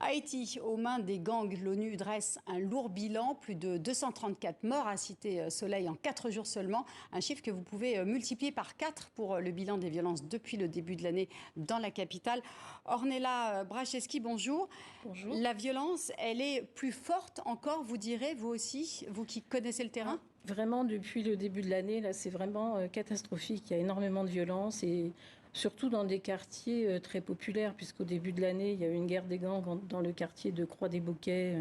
Haïti, aux mains des gangs, l'ONU dresse un lourd bilan, plus de 234 morts à Cité Soleil en 4 jours seulement, un chiffre que vous pouvez multiplier par 4 pour le bilan des violences depuis le début de l'année dans la capitale. Ornella Bracheski, bonjour. Bonjour. La violence, elle est plus forte encore, vous direz, vous aussi, vous qui connaissez le terrain? Vraiment, depuis le début de l'année, là, c'est vraiment catastrophique. Il y a énormément de violence et surtout dans des quartiers très populaires, puisqu'au début de l'année, il y a eu une guerre des gangs dans le quartier de Croix-des-Bouquets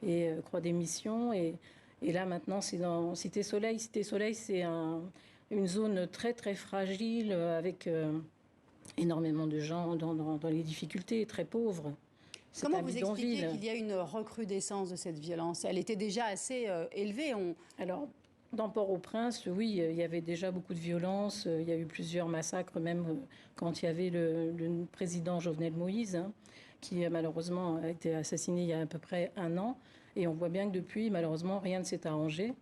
et Croix-des-Missions. Et là, maintenant, c'est dans Cité Soleil. Cité Soleil, c'est une zone très, très fragile avec énormément de gens dans les difficultés, très pauvres. Comment vous expliquez qu'il y a une recrudescence de cette violence? Elle était déjà assez élevée. Alors, dans Port-au-Prince, oui, il y avait déjà beaucoup de violence. Il y a eu plusieurs massacres, même quand il y avait le président Jovenel Moïse, qui malheureusement a été assassiné il y a à peu près 1 an. Et on voit bien que depuis, malheureusement, rien ne s'est arrangé.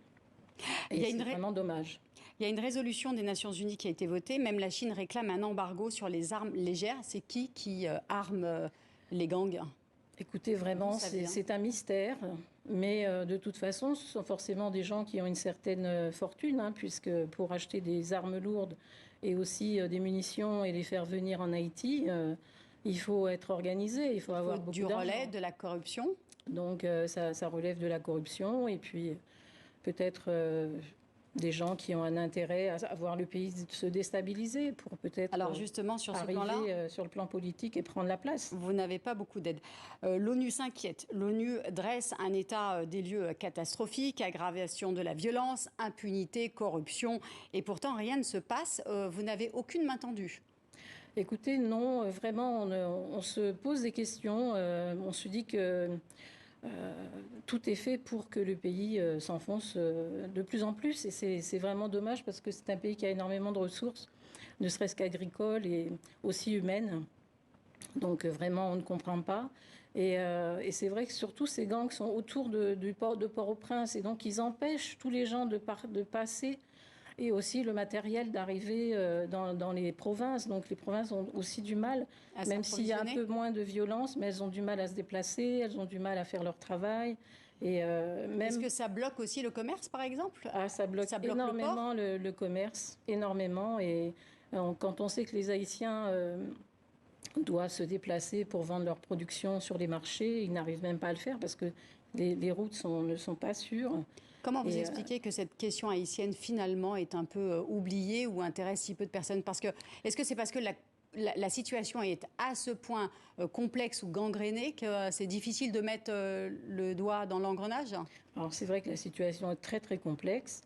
Et c'est vraiment dommage. Il y a une résolution des Nations Unies qui a été votée. Même la Chine réclame un embargo sur les armes légères. C'est qui arme les gangs? Écoutez, vraiment, c'est un mystère. Mais de toute façon, ce sont forcément des gens qui ont une certaine fortune, puisque pour acheter des armes lourdes et aussi des munitions et les faire venir en Haïti, il faut être organisé, il faut avoir beaucoup d'argent. Du relais, de la corruption. Donc ça relève de la corruption et puis peut-être des gens qui ont un intérêt à voir le pays se déstabiliser pour peut-être justement sur ce arriver sur le plan politique et prendre la place. Vous n'avez pas beaucoup d'aide. L'ONU s'inquiète. L'ONU dresse un état des lieux catastrophique, aggravation de la violence, impunité, corruption. Et pourtant, rien ne se passe. Vous n'avez aucune main tendue. Écoutez, non, vraiment, on se pose des questions. On se dit que tout est fait pour que le pays s'enfonce de plus en plus. Et c'est vraiment dommage parce que c'est un pays qui a énormément de ressources, ne serait-ce qu'agricoles et aussi humaines. Donc vraiment, on ne comprend pas. Et c'est vrai que surtout ces gangs sont autour du port de Port-au-Prince. Et donc ils empêchent tous les gens de passer et aussi le matériel d'arriver dans les provinces. Donc les provinces ont aussi du mal, même s'il y a un peu moins de violence, mais elles ont du mal à se déplacer, elles ont du mal à faire leur travail. Est-ce que ça bloque aussi le commerce, par exemple? Ça bloque énormément le commerce, énormément. Et quand on sait que les Haïtiens doivent se déplacer pour vendre leur production sur les marchés, ils n'arrivent même pas à le faire parce que les routes ne sont pas sûres. Comment vous expliquez que cette question haïtienne, finalement, est un peu oubliée ou intéresse si peu de personnes? Est-ce que c'est parce que la situation est à ce point complexe ou gangrénée que c'est difficile de mettre le doigt dans l'engrenage? Alors, c'est vrai que la situation est très, très complexe.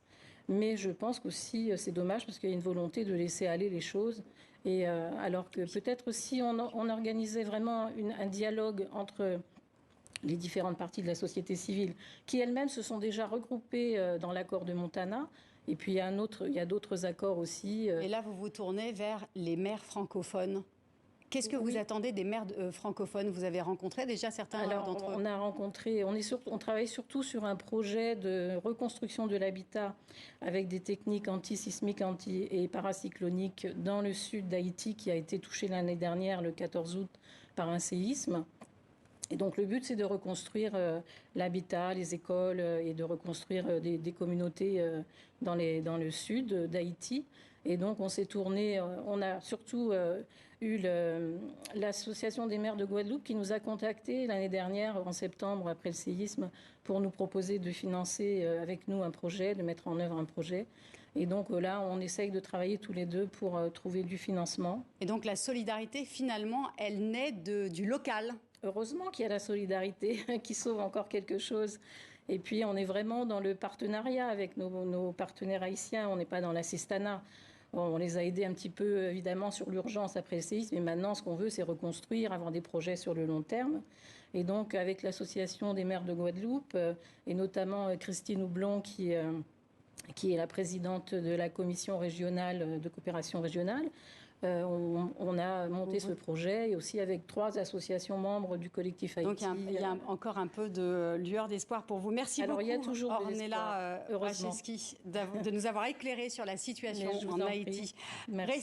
Mais je pense qu'aussi c'est dommage parce qu'il y a une volonté de laisser aller les choses. Et alors que peut-être si on organisait vraiment un dialogue entre les différentes parties de la société civile, qui elles-mêmes se sont déjà regroupées dans l'accord de Montana. Et puis il y a d'autres accords aussi. Et là, vous vous tournez vers les maires francophones. Qu'est-ce que vous attendez des maires francophones? Vous avez rencontré déjà certains d'entre eux? On a rencontré, on travaille surtout sur un projet de reconstruction de l'habitat avec des techniques antisismiques et paracycloniques dans le sud d'Haïti qui a été touché l'année dernière, le 14 août, par un séisme. Et donc le but, c'est de reconstruire l'habitat, les écoles et de reconstruire des communautés dans le sud d'Haïti. Et donc on s'est tourné, on a surtout eu l'association des maires de Guadeloupe qui nous a contactés l'année dernière, en septembre, après le séisme, pour nous proposer de financer avec nous un projet, de mettre en œuvre un projet. Et donc là, on essaye de travailler tous les deux pour trouver du financement. Et donc la solidarité, finalement, elle naît du local? Heureusement qu'il y a la solidarité qui sauve encore quelque chose. Et puis, on est vraiment dans le partenariat avec nos partenaires haïtiens. On n'est pas dans l'assistanat. On les a aidés un petit peu, évidemment, sur l'urgence après le séisme. Mais maintenant, ce qu'on veut, c'est reconstruire, avoir des projets sur le long terme. Et donc, avec l'association des maires de Guadeloupe, et notamment Christine Houblon, qui est la présidente de la commission régionale de coopération régionale, on a monté ce projet et aussi avec 3 associations membres du collectif Haïti. Donc il y a encore un peu de lueur d'espoir pour vous. Merci beaucoup, il y a toujours Ornella Bracheski, de nous avoir éclairé sur la situation en Haïti. Merci.